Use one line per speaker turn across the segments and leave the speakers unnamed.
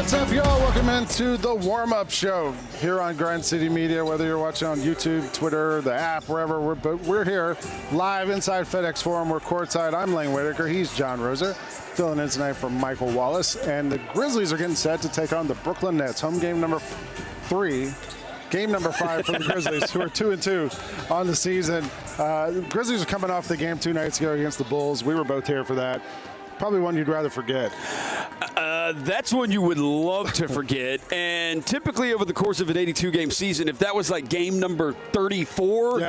What's up, y'all? Welcome into the warm-up show here on Grind City Media. Whether you're watching on YouTube, Twitter, the app, wherever, we're here live inside FedEx Forum. We're courtside. I'm Lang Whitaker. He's Jon Roser, filling in tonight for Michael Wallace. And the Grizzlies are getting set to take on the Brooklyn Nets. Home game number 3. Game number 5 for the Grizzlies, who are 2-2 on the season. The Grizzlies are coming off the game 2 nights ago against the Bulls. We were both here for that. Probably one you'd rather forget.
That's one you would love to forget. And typically over the course of an 82-game season, if that was like game number 34,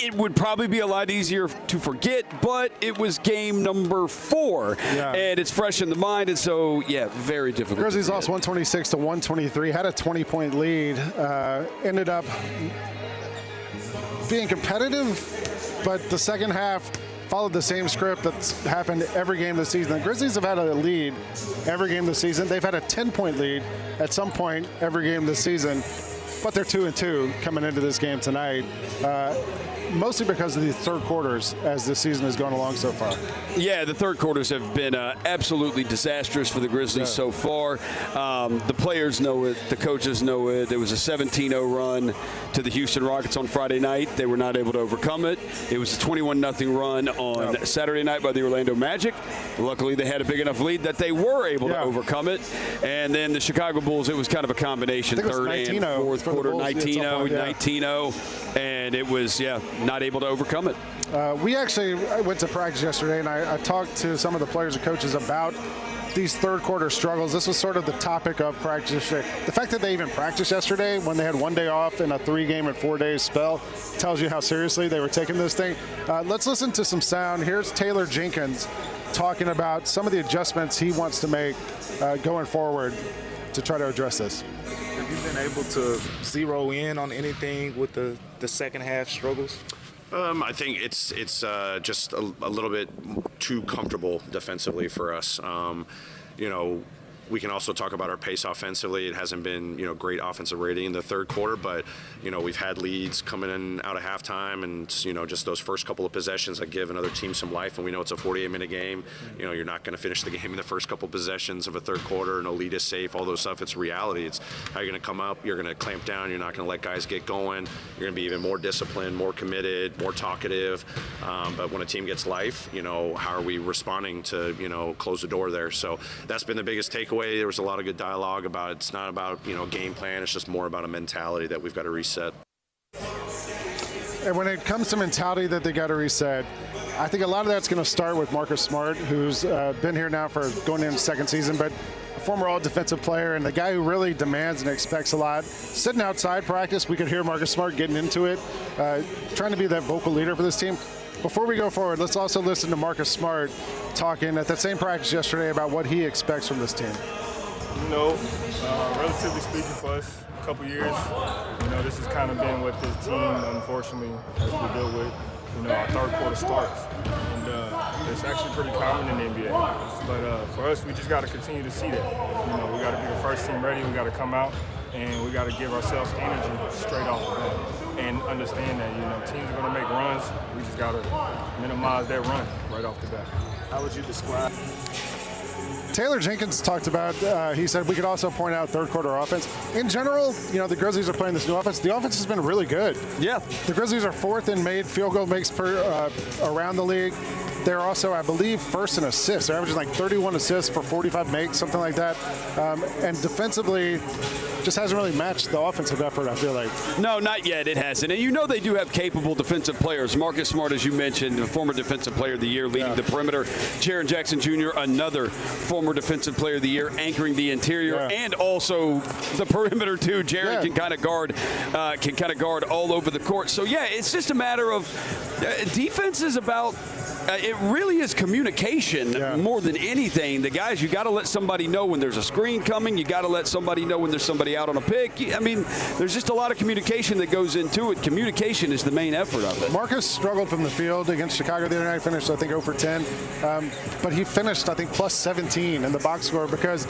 it would probably be a lot easier to forget. But it was game number 4, and it's fresh in the mind. And so, yeah, very difficult.
Grizzlies lost 126-123, had a 20-point lead, ended up being competitive, but the second half followed the same script that's happened every game this season. The Grizzlies have had a lead every game this season. They've had a 10-point lead at some point every game this season, but they're 2-2 coming into this game tonight, mostly because of the third quarters as this season has gone along so far.
Yeah, the third quarters have been absolutely disastrous for the Grizzlies so far. The players know it. The coaches know it. There was a 17-0 run to the Houston Rockets on Friday night. They were not able to overcome it. It was a 21-0 run on Saturday night by the Orlando Magic. Luckily, they had a big enough lead that they were able to overcome it. And then the Chicago Bulls, it was kind of a combination, third and fourth quarter, 19-0, and it was, not able to overcome it.
We actually went to practice yesterday, and I talked to some of the players and coaches about these third quarter struggles. This was sort of the topic of practice yesterday. The fact that they even practiced yesterday when they had 1 day off in a 3-game and 4-day spell tells you how seriously they were taking this thing. Let's listen to some sound. Here's Taylor Jenkins talking about some of the adjustments he wants to make going forward to try to address this.
Have you been able to zero in on anything with the second half struggles?
I think it's just a little bit too comfortable defensively for us. We can also talk about our pace offensively. It hasn't been, great offensive rating in the third quarter, but, we've had leads coming in out of halftime, and, just those first couple of possessions that give another team some life, and we know it's a 48-minute game. You're not going to finish the game in the first couple possessions of a third quarter. No lead is safe, all those stuff. It's reality. It's how you're going to come up. You're going to clamp down. You're not going to let guys get going. You're going to be even more disciplined, more committed, more talkative. But when a team gets life, how are we responding to, close the door there? So that's been the biggest takeaway. There was a lot of good dialogue about it's not about game plan. It's just more about a mentality that we've got to reset.
And when it comes to mentality that they got to reset, I think a lot of that's going to start with Marcus Smart, who's been here now for going into second season, but a former all-defensive player and the guy who really demands and expects a lot. Sitting outside practice, we could hear Marcus Smart getting into it, trying to be that vocal leader for this team. Before we go forward, let's also listen to Marcus Smart talking at that same practice yesterday about what he expects from this team.
Relatively speaking for us, a couple years, this has kind of been what this team, unfortunately, has to deal with. Our third quarter starts, and it's actually pretty common in the NBA. But for us, we just got to continue to see that. We got to be the first team ready. We got to come out, and we got to give ourselves energy straight off the bat. And understand that, teams are going to make runs. We just got to minimize that run right off the bat.
How would you describe?
Taylor Jenkins talked about, he said we could also point out third quarter offense. In general, the Grizzlies are playing this new offense. The offense has been really good. Yeah. The Grizzlies are 4th in made field goal makes per around the league. They're also, I believe, 1st in assists. They're averaging like 31 assists for 45 makes, something like that. And defensively, just hasn't really matched the offensive effort, I feel like.
No, not yet. It hasn't. And they do have capable defensive players. Marcus Smart, as you mentioned, the former defensive player of the year, leading the perimeter. Jaren Jackson Jr., another former defensive player of the year, anchoring the interior and also the perimeter too. Jaren can kind of guard all over the court. So it's just a matter of defense is about. It really is communication more than anything. The guys, you got to let somebody know when there's a screen coming. You got to let somebody know when there's somebody out on a pick. I mean, there's just a lot of communication that goes into it. Communication is the main effort of it.
Marcus struggled from the field against Chicago the other night. Finished, I think, 0 for 10. But he finished, I think, plus 17 in the box score because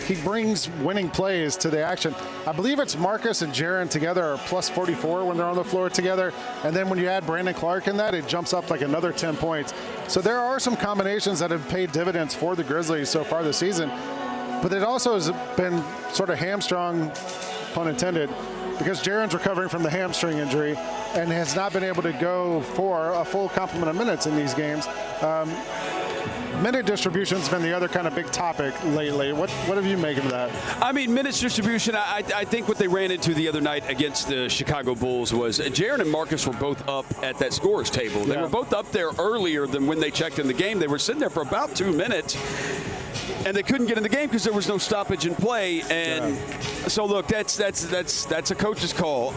he brings winning plays to the action. I believe it's Marcus and Jaren together are plus 44 when they're on the floor together. And then when you add Brandon Clark in that, it jumps up like another 10 points. So there are some combinations that have paid dividends for the Grizzlies so far this season. But it also has been sort of hamstrung, pun intended, because Jaren's recovering from the hamstring injury and has not been able to go for a full complement of minutes in these games. Minute distribution has been the other kind of big topic lately. What have you made of that?
I mean, minutes distribution, I think what they ran into the other night against the Chicago Bulls was Jaren and Marcus were both up at that scorer's table. They were both up there earlier than when they checked in the game. They were sitting there for about 2 minutes, and they couldn't get in the game because there was no stoppage in play. And so, look, that's a coach's call.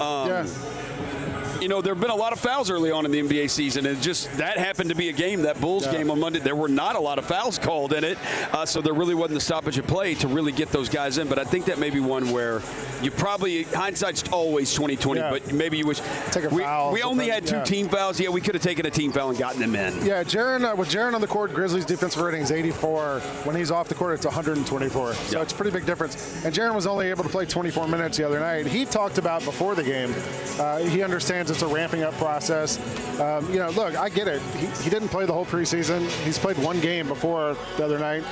You know, there have been a lot of fouls early on in the NBA season, and just that happened to be a game, that Bulls game on Monday. There were not a lot of fouls called in it, so there really wasn't the stoppage of play to really get those guys in. But I think that may be one where you probably, hindsight's always 20/20, but maybe you wish.
Take a foul.
We only had 2 team fouls. Yeah, we could have taken a team foul and gotten them in.
Yeah, Jaren, with Jaren on the court, Grizzlies defensive rating is 84. When he's off the court, it's 124. So it's a pretty big difference. And Jaren was only able to play 24 minutes the other night. He talked about before the game, he understands it's a ramping up process. You know, look, I get it. He didn't play the whole preseason. He's played 1 game before the other night.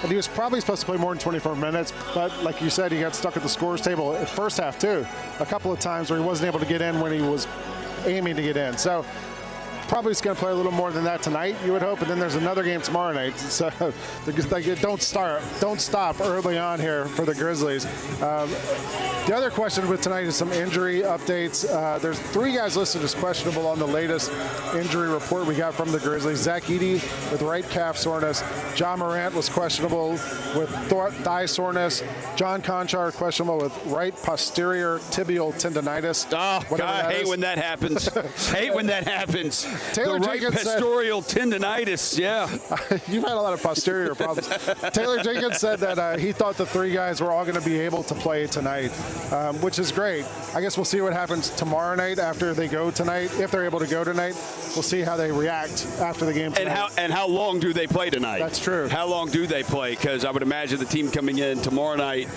And he was probably supposed to play more than 24 minutes, but like you said, he got stuck at the scorer's table at first half too. A couple of times where he wasn't able to get in when he was aiming to get in. So probably is going to play a little more than that tonight, you would hope, and then there's another game tomorrow night. So don't stop early on here for the Grizzlies. The other question with tonight is some injury updates. There's 3 guys listed as questionable on the latest injury report we got from the Grizzlies. Zach Edey with right calf soreness. John Morant was questionable with thigh soreness. John Conchar questionable with right posterior tibial tendonitis.
Oh, God, I hate when that happens. Hate when that happens.
Taylor
the right
Jenkins
posterior tendonitis,
You've had a lot of posterior problems. Taylor Jenkins said that he thought the 3 guys were all going to be able to play tonight, which is great. I guess we'll see what happens tomorrow night after they go tonight. If they're able to go tonight, we'll see how they react after the game tonight.
And how long do they play tonight?
That's true.
How long do they play? Because I would imagine the team coming in tomorrow night,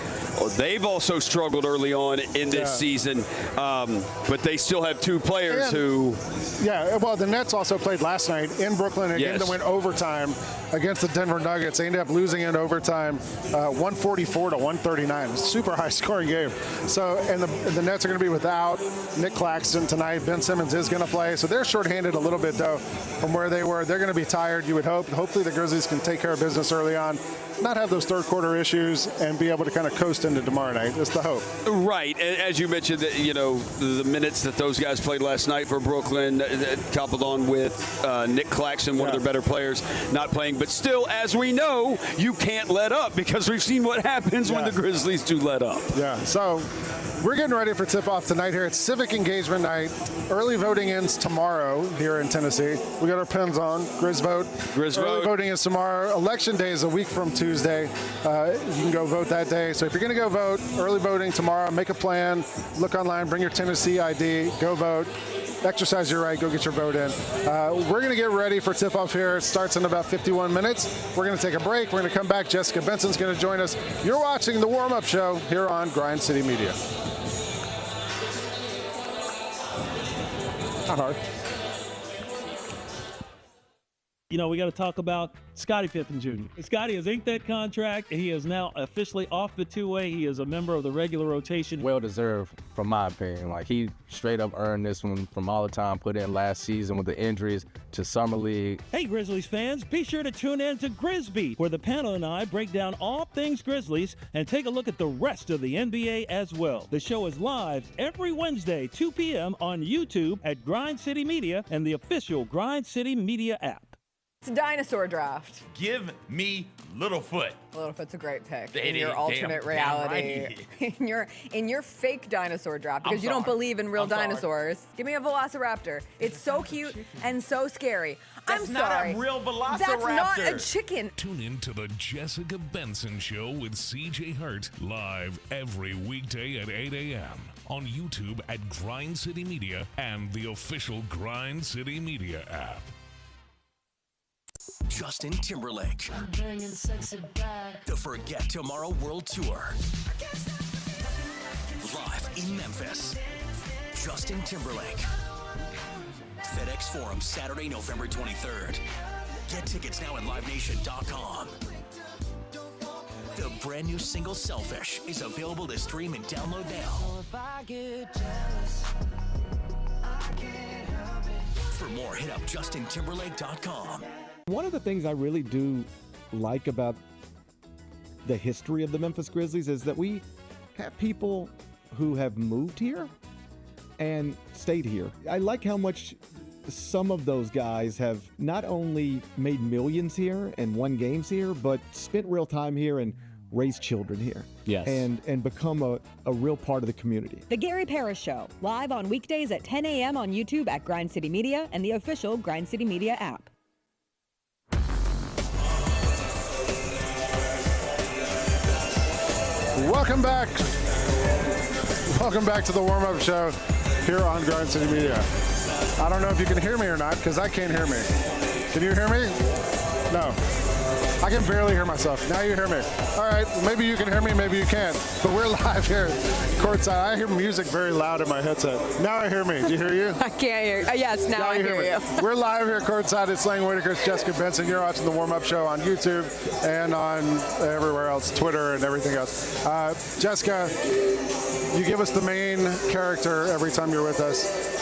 they've also struggled early on in this season, but they still have 2 players who...
Yeah, well, the Nets also played last night in Brooklyn, a game that went overtime against the Denver Nuggets. They ended up losing in overtime, 144-139. Super high-scoring game. So, and the Nets are going to be without Nick Claxton tonight. Ben Simmons is going to play. So they're shorthanded a little bit, though, from where they were. They're going to be tired, you would hope. Hopefully the Grizzlies can take care of business early on, not have those third-quarter issues, and be able to kind of coast into tomorrow night. That's the hope.
Right. As you mentioned, the minutes that those guys played last night for Brooklyn, coupled on with Nick Claxton, one of their better players, not playing. But still, as we know, you can't let up because we've seen what happens when the Grizzlies do let up.
Yeah, so we're getting ready for tip-off tonight here. It's Civic Engagement Night. Early voting ends tomorrow here in Tennessee. We got our pins on. Grizz vote. Early voting is tomorrow. Election Day is a week from Tuesday. You can go vote that day. So if you're going to go vote, early voting tomorrow, make a plan. Look online. Bring your Tennessee ID. Go vote. Exercise your right. Go get your vote in. We're going to get ready for tip-off here. It starts in about 51 minutes. We're going to take a break. We're going to come back. Jessica Benson's going to join us. You're watching the warm-up show here on Grind City Media. Not hard.
You know, we got to talk about Scottie Pippen Jr. Scottie has inked that contract, and he is now officially off the two-way. He is a member of the regular rotation.
Well-deserved, from my opinion. Like, he straight up earned this one from all the time put in last season with the injuries to Summer League.
Hey, Grizzlies fans, be sure to tune in to Grizzbeat, where the panel and I break down all things Grizzlies and take a look at the rest of the NBA as well. The show is live every Wednesday, 2 p.m. on YouTube at Grind City Media and the official Grind City Media app.
It's a dinosaur draft.
Give me Littlefoot.
Littlefoot's a great pick in your alternate reality.
Right.
in your fake dinosaur draft, because you don't believe in real dinosaurs. Give me a velociraptor. It's so cute and so scary.
That's
I'm sorry.
not a real velociraptor.
That's not a chicken.
Tune in to the Jessica Benson Show with CJ Hurt, live every weekday at 8 a.m. on YouTube at Grind City Media and the official Grind City Media app.
Justin Timberlake. I'm bringing sexy back. The Forget Tomorrow World Tour. Live in Memphis. Justin Timberlake. FedEx Forum, Saturday, November 23rd. Get tickets now at LiveNation.com. The brand new single Selfish is available to stream and download now. For more, hit up JustinTimberlake.com.
One of the things I really do like about the history of the Memphis Grizzlies is that we have people who have moved here and stayed here. I like how much some of those guys have not only made millions here and won games here, but spent real time here and raised children here.
Yes.
And become a real part of the community.
The Gary Parrish Show, live on weekdays at 10 a.m. on YouTube at Grind City Media and the official Grind City Media app.
Welcome back. Welcome back to the warm-up show here on Grind City Media. I don't know if you can hear me or not, because I can't hear me. Can you hear me? No. I can barely hear myself. Now you hear me. All right, maybe you can hear me, maybe you can't. But we're live here courtside. I hear music very loud in my headset. Now I hear me. Do you hear you?
I can't hear you. Yes, now I hear you.
We're live here courtside. It's Lang Whitaker, it's Jessica Benson. You're watching the warm-up show on YouTube and on everywhere else, Twitter and everything else. Jessica, you give us the main character every time you're with us.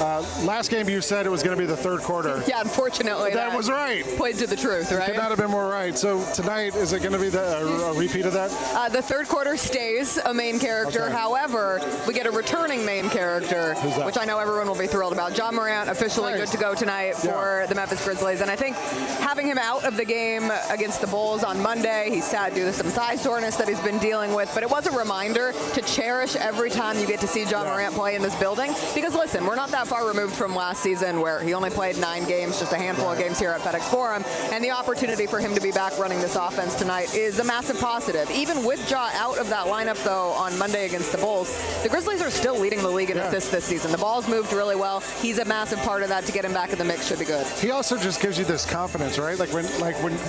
Last game you said it was going to be the third quarter.
Yeah, unfortunately.
That was right.
Played to the truth, right?
Could not have been more right. So tonight, is it going to be a repeat of that?
The third quarter stays a main character.
Okay.
However, we get a returning main character, which I know everyone will be thrilled about. John Morant officially good to go tonight for the Memphis Grizzlies. And I think having him out of the game against the Bulls on Monday, he's sad due to some thigh soreness that he's been dealing with. But it was a reminder to cherish every time you get to see John Morant play in this building. Because listen, we're not that far removed from last season where he only played 9 games, just a handful of games here at FedEx Forum. And the opportunity for him to be back running this offense tonight is a massive positive. Even with Ja out of that lineup, though, on Monday against the Bulls, the Grizzlies are still leading the league in assists this season. The ball's moved really well. He's a massive part of that. To get him back in the mix should be good.
He also just gives you this confidence, right? Like when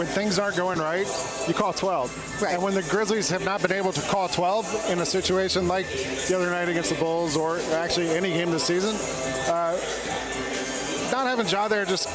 things aren't going right, you call 12.
Right.
And when the Grizzlies have not been able to call 12 in a situation like the other night against the Bulls, or actually any game this season, not having Ja there just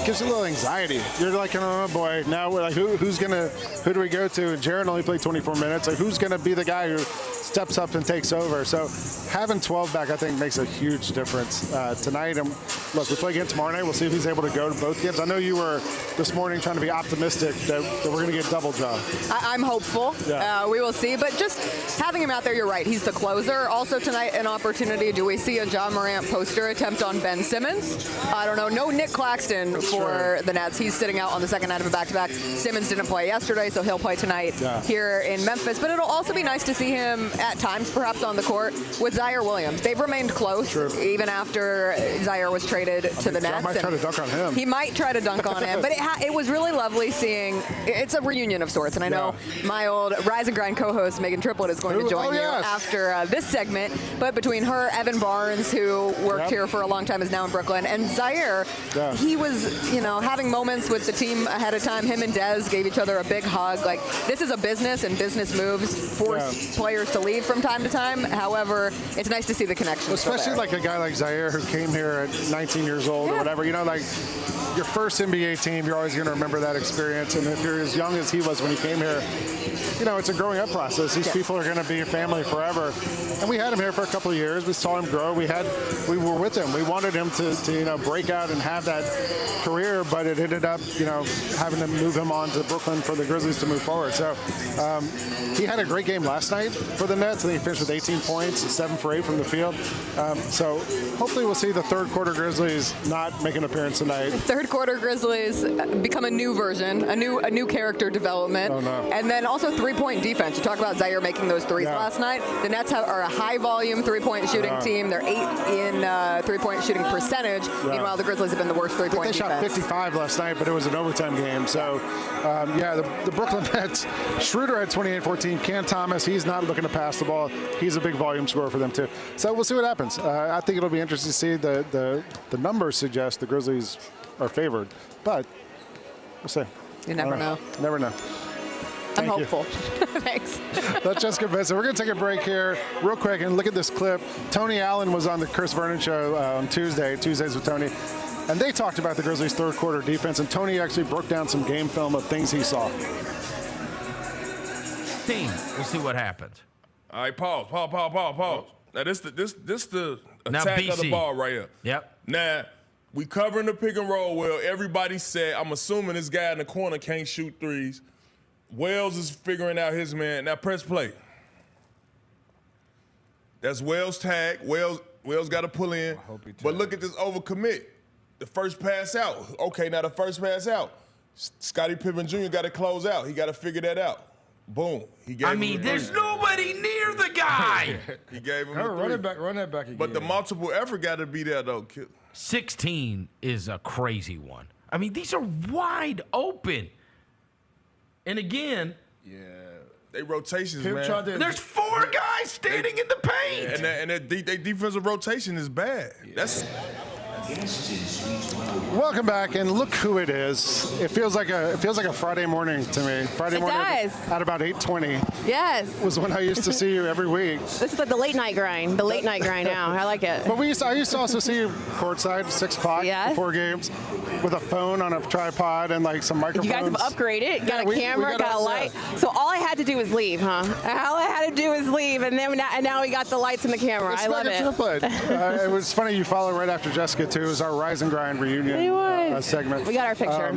gives you a little anxiety. You're like, oh boy, now we're like, who do we go to? And Jaren only played 24 minutes. Like, who's going to be the guy who steps up and takes over? So having 12 back, I think, makes a huge difference tonight. And look, we play again tomorrow night. We'll see if he's able to go to both games. I know you were this morning trying to be optimistic that we're going to get double Ja.
I'm hopeful.
Yeah.
We will see. But just having him out there, you're right. He's the closer. Also tonight, an opportunity. Do we see a John Morant poster attempt on Ben Simmons? I don't know. No Nick Claxton for the Nets. He's sitting out on the second night of a back-to-back. Simmons didn't play yesterday, so he'll play tonight here in Memphis. But it'll also be nice to see him at times, perhaps on the court, with Zaire Williams. They've remained close, even after Zaire was traded to the Nets.
I might try to dunk on him.
He might try to dunk on him. But it was really lovely seeing. It's a reunion of sorts. And I know my old Rise and Grind co-host, Megan Triplett, is going to join you after this segment. But between her, Evan Barnes, who worked here for a long time, is now in Brooklyn, and Zaire, he was, having moments with the team ahead of time. Him and Dez gave each other a big hug. Like, this is a business, and business moves force players to leave from time to time. However, it's nice to see the connection.
Especially like a guy like Zaire who came here at 19 years old or whatever. Like your first NBA team, you're always going to remember that experience. And if you're as young as he was when he came here, it's a growing up process. These people are going to be your family forever. And we had him here for a couple of years. We saw him grow. We were with him. We wanted him to break out and have that career, but it ended up, having to move him on to Brooklyn for the Grizzlies to move forward. So he had a great game last night for the Nets. He finished with 18 points, 7 for 8 from the field. So hopefully we'll see the third quarter Grizzlies not make an appearance tonight.
Third quarter Grizzlies become a new version, a new character development.
Oh, no.
And then also three-point defense. You talk about Zaire making those threes last night. The Nets are a high-volume three-point shooting team. They're 8th in three-point shooting percentage. Meanwhile, the Grizzlies have been the worst three-point defense.
They shot 55 last night, but it was an overtime game. So, the Brooklyn Nets, Schroeder had 28-14. Cam Thomas, he's not looking to pass the ball. He's a big volume scorer for them, too. So we'll see what happens. I think it'll be interesting to see. The numbers suggest the Grizzlies are favored, but we'll see.
You never know.
Never know.
I'm hopeful. Thanks.
That's Jessica Benson. We're going to take a break here real quick and look at this clip. Tony Allen was on the Chris Vernon show on Tuesdays with Tony, and they talked about the Grizzlies' third quarter defense, and Tony actually broke down some game film of things he saw.
16. We'll see what happens.
All right, pause. Now this the
Now
attack of the
BC.
ball right here.
Yep.
Now we covering the pick and roll well. Everybody said, I'm assuming this guy in the corner can't shoot threes. Wells is figuring out his man. Now press play. That's Wells' tag. Wells got to pull in. But look at this overcommit. The first pass out. Okay, now the first pass out. Scottie Pippen Jr. got to close out. He got to figure that out. Boom. He gave him the
there's
three.
nobody near the guy.
He gave him the
Run
three.
it back. Run that back again.
But the multiple effort got to be there, though.
16 is a crazy one. I mean, these are wide open. And again,
they rotations, man.
There's 4 guys standing in the paint.
And their defensive rotation is bad. That's.
Welcome back, and look who it is. It feels like a Friday morning to me. Friday morning at about 8:20.
Yes.
Was when I used to see you every week.
This is like the late night grind. The late night grind now. I like it.
But I used to also see you courtside 6 o'clock before games with a phone on a tripod and like some microphones.
You guys have upgraded. Got a
we
camera, got a light. So all I had to do was leave, huh? All I had to do was leave, and now we got the lights and the camera. I love it.
It was funny you follow right after Jessica too. It was our Rise and Grind reunion segment.
We got our picture.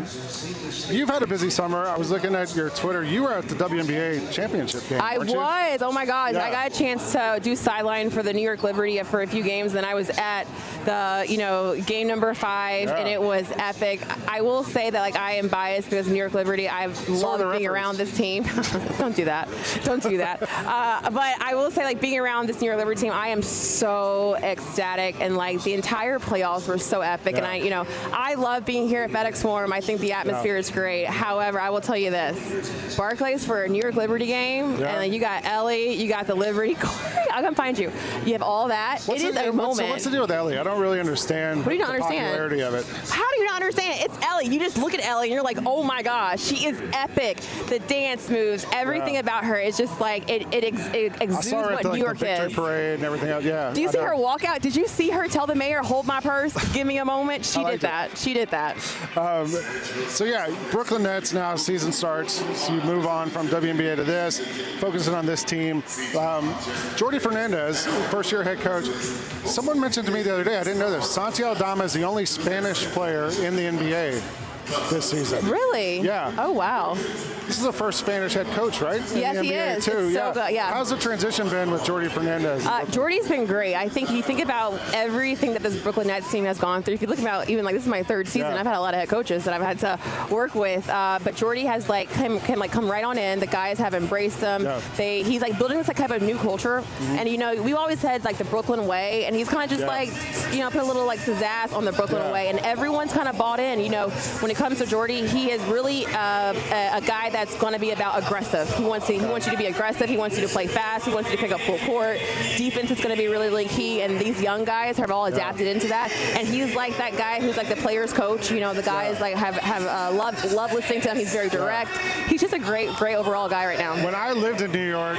You've had a busy summer. I was looking at your Twitter. You were at the WNBA championship game.
I
weren't you?
was. Oh my gosh.
Yeah.
I got a chance to do sideline for the New York Liberty for a few games. Then I was at the, game number 5, and it was epic. I will say that I am biased because New York Liberty, I've loved being around this team. Don't do that. Don't do that. But I will say being around this New York Liberty team, I am so ecstatic, and the entire playoffs were so epic. And I love being here at FedEx Forum. I think the atmosphere is great. However, I will tell you this: Barclays for a New York Liberty game, and then you got Ellie, you got the Liberty Court. I'll come find you. You have all that. It is a moment.
What's the deal with Ellie? I don't really understand.
What do you not
the
understand?
popularity of it.
How do you not understand it? It's Ellie. You just look at Ellie and you're like, oh my gosh, she is epic. The dance moves, everything about her is just it exudes what New York
the victory
is.
parade and everything else. Yeah.
Do you see her walk out? Did you see her tell the mayor, hold my purse, give me a moment? She did that. She did that.
So yeah, Brooklyn Nets now season starts. So you move on from WNBA to this, focusing on this team. Jordi Fernandez, first-year head coach. Someone mentioned to me the other day, I didn't know this, Santi Aldama is the only Spanish player in the NBA this season.
Really?
Yeah.
Oh, wow.
This is the first Spanish head coach, right? In
Yes,
the
he
NBA
is.
Too.
It's so good, yeah.
How's the transition been with Jordi Fernandez?
Jordy's been great. I think you think about everything that this Brooklyn Nets team has gone through. If you look about even this is my 3rd season, I've had a lot of head coaches that I've had to work with. But Jordy has can come right on in. The guys have embraced him. Yeah. He's building this type of new culture. Mm-hmm. And we always had the Brooklyn way, and he's kind of just put a little pizzazz on the Brooklyn way, and everyone's kind of bought in. When it comes to Jordy, he is really a guy that's going to be about aggressive. He wants you to be aggressive. He wants you to play fast. He wants you to pick up full court. Defense is going to be really, really key, and these young guys have all adapted into that. And he's that guy who's the player's coach. The guys have loved listening to him. He's very direct. He's just a great overall guy right now.
When I lived in New York,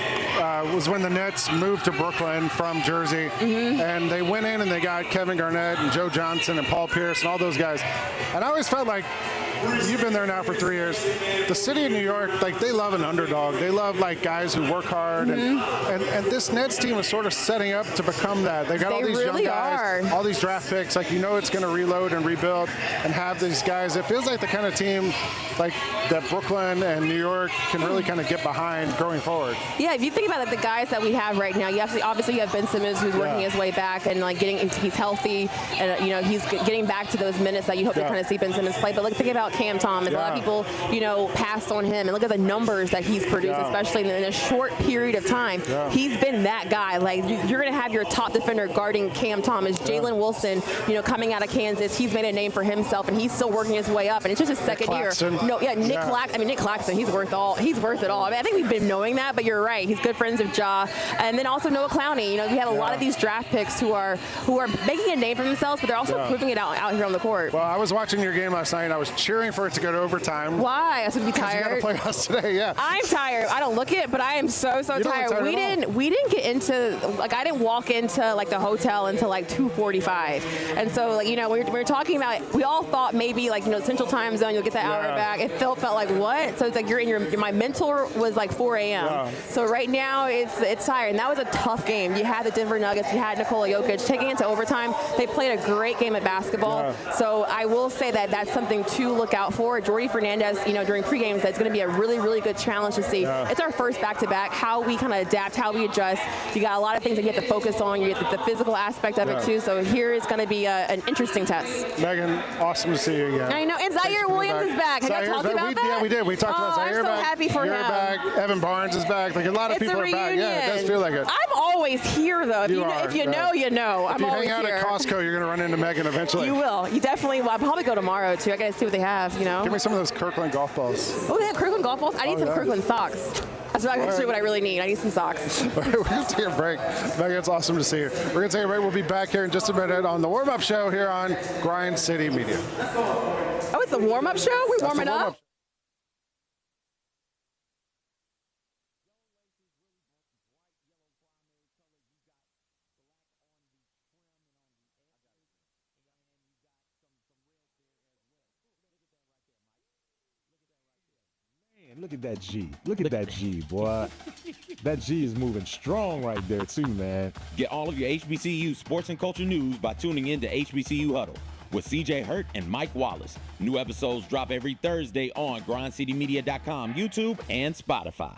was when the Nets moved to Brooklyn from Jersey, and they went in and they got Kevin Garnett and Joe Johnson and Paul Pierce and all those guys. And I always felt like, you've been there now for 3 years. The city of New York, they love an underdog. They love guys who work hard, and this Nets team is sort of setting up to become that. They got all these young guys, all these draft picks. It's going to reload and rebuild and have these guys. It feels like the kind of team that Brooklyn and New York can really kind of get behind going forward.
Yeah, if you think about the guys that we have right now, obviously you have Ben Simmons who's working his way back and he's healthy, and he's getting back to those minutes that you hope to kind of see Ben Simmons play. But think about Cam Thomas. A lot of people, passed on him, and look at the numbers that he's produced, especially in a short period of time. He's been that guy. You're going to have your top defender guarding Cam Thomas. Jalen Wilson, coming out of Kansas, he's made a name for himself, and he's still working his way up, and it's just his second year. Nick Claxton, he's worth it all. I think we've been knowing that, but you're right. He's good friends of Ja, and then also Noah Clowney. We have a lot of these draft picks who are making a name for themselves, but they're also proving it out here on the court.
Well, I was watching your game last night, and I was cheering cheering for it to go to overtime.
Why? I should be tired.
You got to play us today, yeah.
I'm tired. I don't look it, but I am so tired. We didn't get into, like, I didn't walk into like the hotel until like 2:45, and so like, you know, we're talking about, we all thought maybe like, you know, Central Time Zone, you'll get that hour back. It felt like what? So it's like my mental was like 4 a.m. Yeah. So right now it's tired, and that was a tough game. You had the Denver Nuggets, you had Nikola Jokic taking it to overtime. They played a great game at basketball. Yeah. So I will say that that's something to look out for. Jordi Fernandez, you know, during pregame said it's going to be a really, really good challenge to see. Yeah. It's our first back-to-back, how we kind of adapt, how we adjust. You got a lot of things that you have to focus on. You get the physical aspect of it too. So here is going to be an interesting test.
Megan, awesome to see you again.
I know. And Zaire Williams is back. Have you talked about that?
Yeah, we did. We talked about Zaire back.
I'm so happy for him.
You're back. Evan Barnes is back. Like a lot of people are back. Yeah, it does feel like it.
I'm always here though. If you know, you know.
If you hang out at Costco, you're going to run into Megan eventually.
You will. You definitely will. I'll probably go tomorrow too. I got to see what they have, you know.
Give me some of those Kirkland golf balls.
Oh, they have Kirkland golf balls? I need some Kirkland socks. That's actually what I really need. I need some socks.
All right, we're going to take a break. Megan, it's awesome to see you. We're going to take a break. We'll be back here in just a minute on the warm-up show here on Grind City Media.
Oh, it's a warm-up show? We're warming up?
Look at that G. Look at that G, boy. That G is moving strong right there, too, man.
Get all of your HBCU sports and culture news by tuning in to HBCU Huddle with CJ Hurt and Mike Wallace. New episodes drop every Thursday on grindcitymedia.com, YouTube, and Spotify.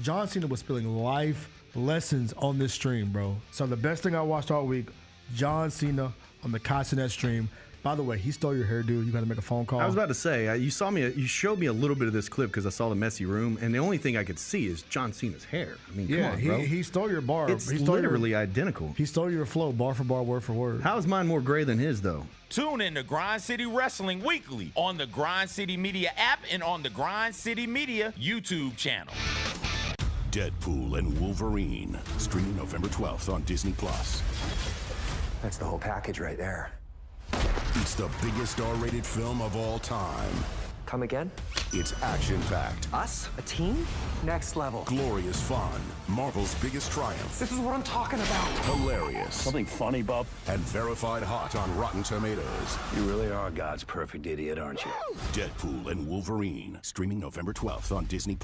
John Cena was spilling life lessons on this stream, bro. So the best thing I watched all week, John Cena on the Cassinet stream. By the way, he stole your hairdo. You got to make a phone call.
I was about to say, you showed me a little bit of this clip because I saw the messy room, and the only thing I could see is John Cena's hair. I mean, come on, bro.
He stole your bar.
It's literally identical.
He stole your flow, bar for bar, word for word.
How is mine more gray than his, though?
Tune in to Grind City Wrestling weekly on the Grind City Media app and on the Grind City Media YouTube channel.
Deadpool and Wolverine, streaming November 12th on Disney+.
That's the whole package right there.
It's the biggest R-rated film of all time.
Come again?
It's action-packed.
Us? A team? Next level.
Glorious fun. Marvel's biggest triumph.
This is what I'm talking about.
Hilarious.
Something funny, Bob?
And verified hot on Rotten Tomatoes.
You really are God's perfect idiot, aren't you?
Deadpool and Wolverine, streaming November 12th on Disney+.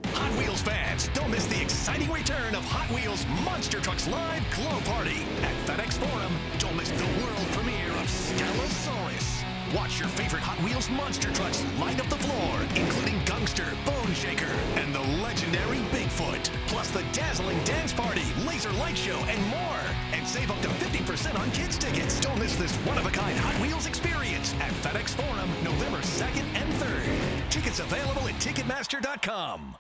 Hot Wheels fans, don't miss the exciting return of Hot Wheels Monster Trucks Live Glow Party at FedEx Forum. Don't miss the world premiere of Stegosaurus. Watch your favorite Hot Wheels Monster Trucks light up the floor, including Gungster, Bone Shaker, and the legendary Bigfoot. Plus the dazzling dance party, laser light show, and more. And save up to 50% on kids' tickets. Don't miss this one-of-a-kind Hot Wheels experience at FedEx Forum, November 2nd and 3rd. Tickets available at Ticketmaster.com.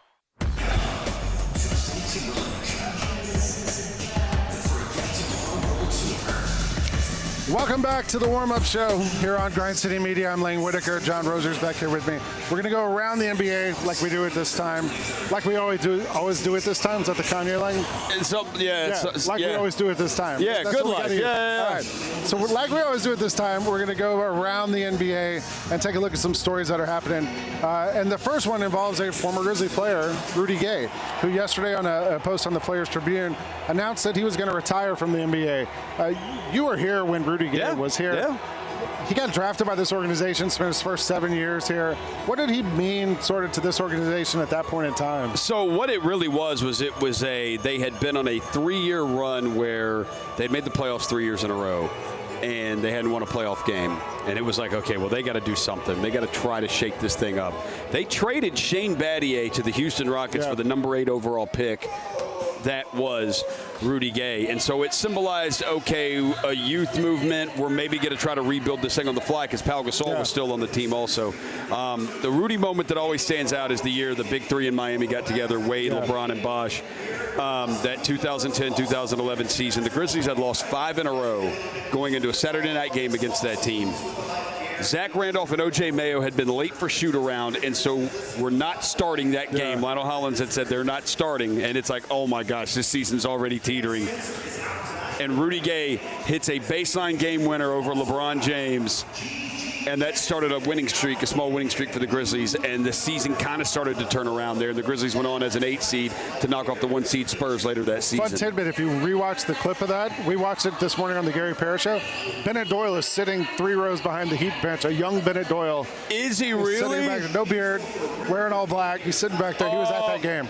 Welcome back to the warm-up show here on Grind City Media. I'm Lang Whitaker. Jon Roser's back here with me. We're going to go around the NBA like we do it this time. Like we always do it this time. Is that the Kanye line? We always do it this time.
Yeah,
That's
good
what
luck.
Yeah. All right. So like we always do it this time, we're going to go around the NBA and take a look at some stories that are happening. And the first one involves a former Grizzly player, Rudy Gay, who yesterday on a post on the Players Tribune announced that he was going to retire from the NBA. You were here when Rudy Gay was here. Yeah. He got drafted by this organization, spent his first 7 years here. What did he mean sort of to this organization at that point in time?
So what it really was they had been on a 3-year run where they'd made the playoffs 3 years in a row, and they hadn't won a playoff game. And it was like, okay, well, they got to do something. They got to try to shake this thing up. They traded Shane Battier to the Houston Rockets for the number 8 overall pick. That was Rudy Gay. And so it symbolized, okay, a youth movement. We're maybe going to try to rebuild this thing on the fly because Pau Gasol was still on the team also. The Rudy moment that always stands out is the year the big three in Miami got together, Wade, LeBron, and Bosh. That 2010-2011 season, the Grizzlies had lost 5 in a row going into a Saturday night game against that team. Zach Randolph and O.J. Mayo had been late for shoot-around, and so we're not starting that game. Lionel Hollins had said they're not starting, and it's like, oh, my gosh, this season's already teetering. And Rudy Gay hits a baseline game winner over LeBron James and that started a winning streak, a small winning streak for the Grizzlies, and the season kind of started to turn around there. The Grizzlies went on as an 8 seed to knock off the 1 seed Spurs later that season.
Fun tidbit, if you rewatch the clip of that, we watched it this morning on the Gary Parrish Show. Bennett Doyle is sitting 3 rows behind the Heat bench, a young Bennett Doyle.
Is he really?
Back there, no beard, wearing all black. He's sitting back there. He was at that game.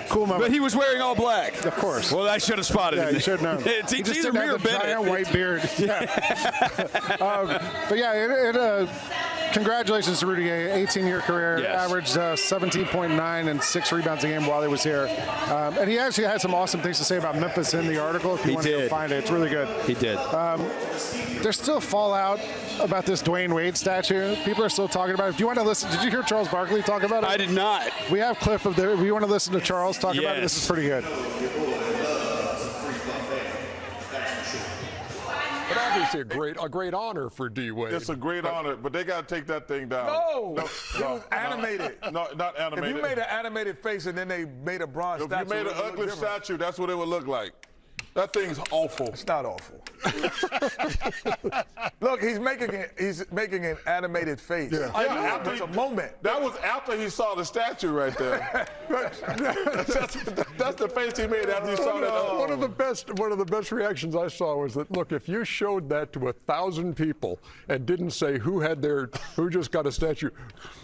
Cool moment.
But he was wearing all black.
Of course.
Well, I should have spotted him.
Yeah, you should know.
It's
he just
either
didn't
me or
have the
Bennett.
giant white beard. Yeah. But yeah, congratulations to Rudy Gay, 18-year career, averaged 17.9 and 6 rebounds a game while he was here. And he actually had some awesome things to say about Memphis in the article. If you want to go find it, it's really good.
He did.
There's still fallout about this Dwayne Wade statue. People are still talking about it. If you want to listen, did you hear Charles Barkley talk about it?
I did not.
We have a clip of it. If you want to listen to Charles talk about it, this is pretty good.
But obviously a great honor for D. Wade.
It's a great honor, but they got to take that thing down.
No, it was animated.
No, not animated.
If you made an animated face and then they made a bronze statue,
if you made an ugly statue, that's what it would look like. That thing's awful.
It's not awful. Look, he's making an animated face.
Yeah.
After it's a moment.
That was after he saw the statue right there. that's the face he made after he saw that.
One of the best reactions I saw was that, look, if you showed that to 1,000 people and didn't say who just got a statue,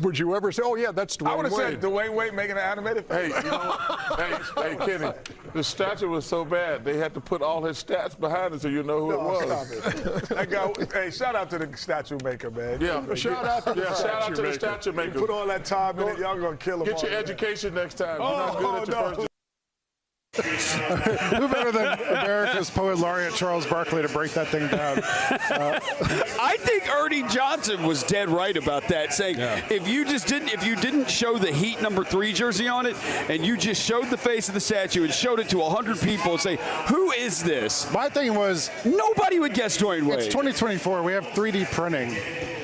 would you ever say, oh yeah, that's Dwayne Wade?
I would have said Dwayne Wade making an animated face.
Hey, Kenny, the statue was so bad they had to put all his stats behind it so you know who it was.
Stop it. That guy, hey, shout out to the statue maker, man.
Yeah, shout out to the statue maker.
Put all that time in it, y'all gonna kill him.
Get your education next time. You're not good at your first job.
Who better than America's poet laureate Charles Barkley to break that thing down?
I think Ernie Johnson was dead right about that, saying if you didn't show the Heat number 3 jersey on it, and you just showed the face of the statue and showed it to 100 people and say, who is this?
My thing was
nobody would guess Dwayne Wade.
It's 2024. We have 3D printing.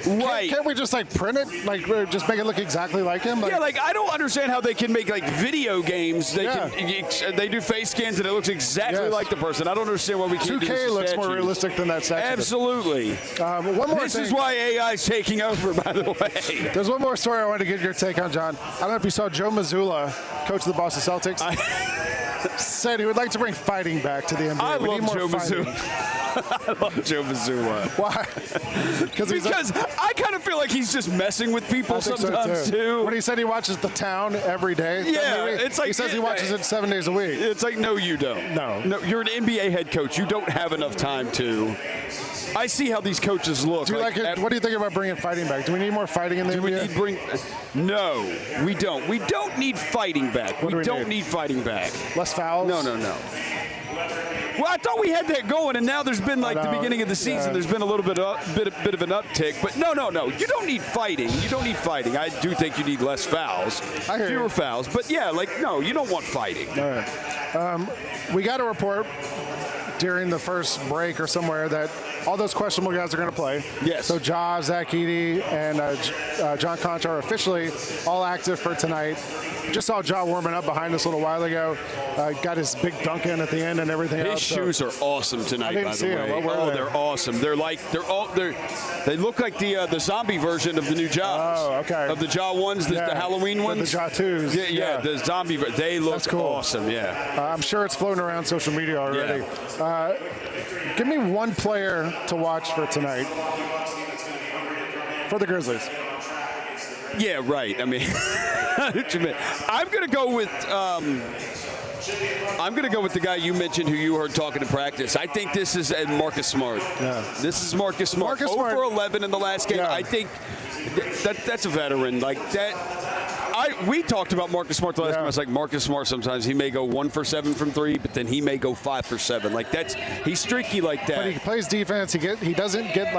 Right.
Can't we just print it? Just make it look exactly like him?
I don't understand how they can make video games. They do face scans and it looks exactly like the person. I don't understand why we can't do
2K looks more realistic than that statue.
Absolutely.
One more
this
thing.
is why AI is taking over, by the way.
There's one more story I wanted to get your take on, John. I don't know if you saw Joe Mazzulla, coach of the Boston Celtics, said he would like to bring fighting back to the NBA.
I
We need
love
more
Joe
fighting.
Mazzulla. I love Joe Mazzulla.
Why?
Because I kind of feel like he's just messing with people sometimes too.
When he said he watches The Town every day,
it's like
he says he watches it 7 days a week.
It's like, no, you don't.
No,
you're an NBA head coach. You don't have enough time to. I see how these coaches look.
Do you like it? What do you think about bringing fighting back? Do we need more fighting in the NBA?
No, we don't. We don't need fighting back. We don't need fighting back.
Less fouls?
No. Well, I thought we had that going, and now there's been the beginning of the season. There's been a little bit of an uptick, but no. You don't need fighting. You don't need fighting. I do think you need less fouls, fewer fouls. But no, you don't want fighting.
All right. We got a report during the first break or somewhere that all those questionable guys are going to play.
Yes.
So Ja, Zach Edey, and John Concha are officially all active for tonight. Just saw Ja warming up behind us a little while ago. Got his big dunk in at the end and everything else.
His shoes are awesome tonight, by the way. They're awesome. They're they look like the zombie version of the new Jaws.
Oh, okay.
Of the Ja ones, the Halloween ones.
The Ja 2s.
Yeah, the zombie. They look awesome. Yeah.
I'm sure it's floating around social media already.
Yeah.
Give me one player to watch for tonight for the Grizzlies.
Yeah, right. I mean, I'm going to go with the guy you mentioned who you heard talking in practice. I think this is Marcus Smart. Yeah. This is Marcus Smart. Over 11 in the last game. Yeah. I think that's a veteran. Like that. We talked about Marcus Smart the last time. I was like, Marcus Smart, sometimes he may go 1 for 7 from 3, but then he may go 5 for 7. Like he's streaky like that.
But he plays defense. He doesn't get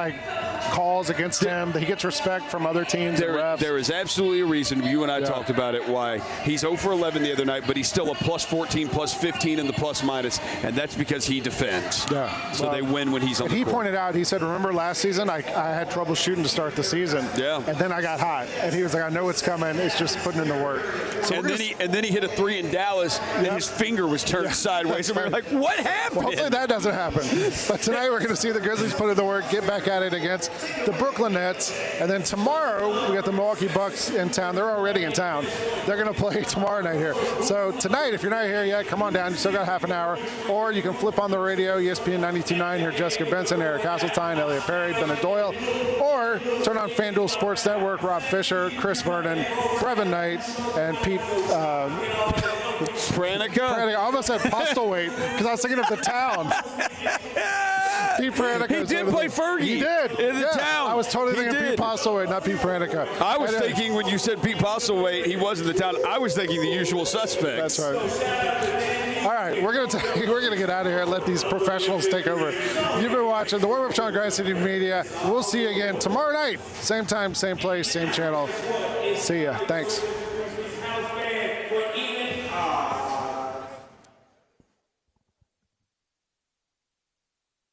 calls against him. He gets respect from other teams and refs.
There is absolutely a reason, you and I talked about it, why he's 0 for 11 the other night, but he's still a plus 14, plus 15 in the plus minus, and that's because he defends.
Yeah.
So they win when he's on the court.
He pointed out, he said, remember last season, I had trouble shooting to start the season.
Yeah.
And then I got hot. And he was like, I know it's coming. It's just putting in the work. So
and then he hit a 3 in Dallas, and his finger was turned sideways. And we were like, what happened?
Well, hopefully that doesn't happen. But tonight we're going to see the Grizzlies put in the work, get back at it against the Brooklyn Nets. And then tomorrow, we got the Milwaukee Bucks in town. They're already in town. They're going to play tomorrow night here. So tonight, if you're not here yet, come on down. You still got half an hour. Or you can flip on the radio, ESPN 92.9, hear Jessica Benson, Eric Hasseltine, Elliot Perry, Bennett Doyle. Or turn on FanDuel Sports Network, Rob Fisher, Chris Vernon, Brevin Knight, and Pete
Pranica?
I almost said Postlethwaite because I was thinking of the town. Pete Pranica.
He did play Fergie.
He did.
In the town.
I was totally thinking Pete Postlethwaite, not Pete Pranica.
I was thinking when you said Pete Postlethwaite, he was in the town. I was thinking the usual suspects.
That's right. All right, we're gonna get out of here and let these professionals take over. You've been watching the Warm Up Show on Grind City Media. We'll see you again tomorrow night. Same time, same place, same channel. See ya. Thanks.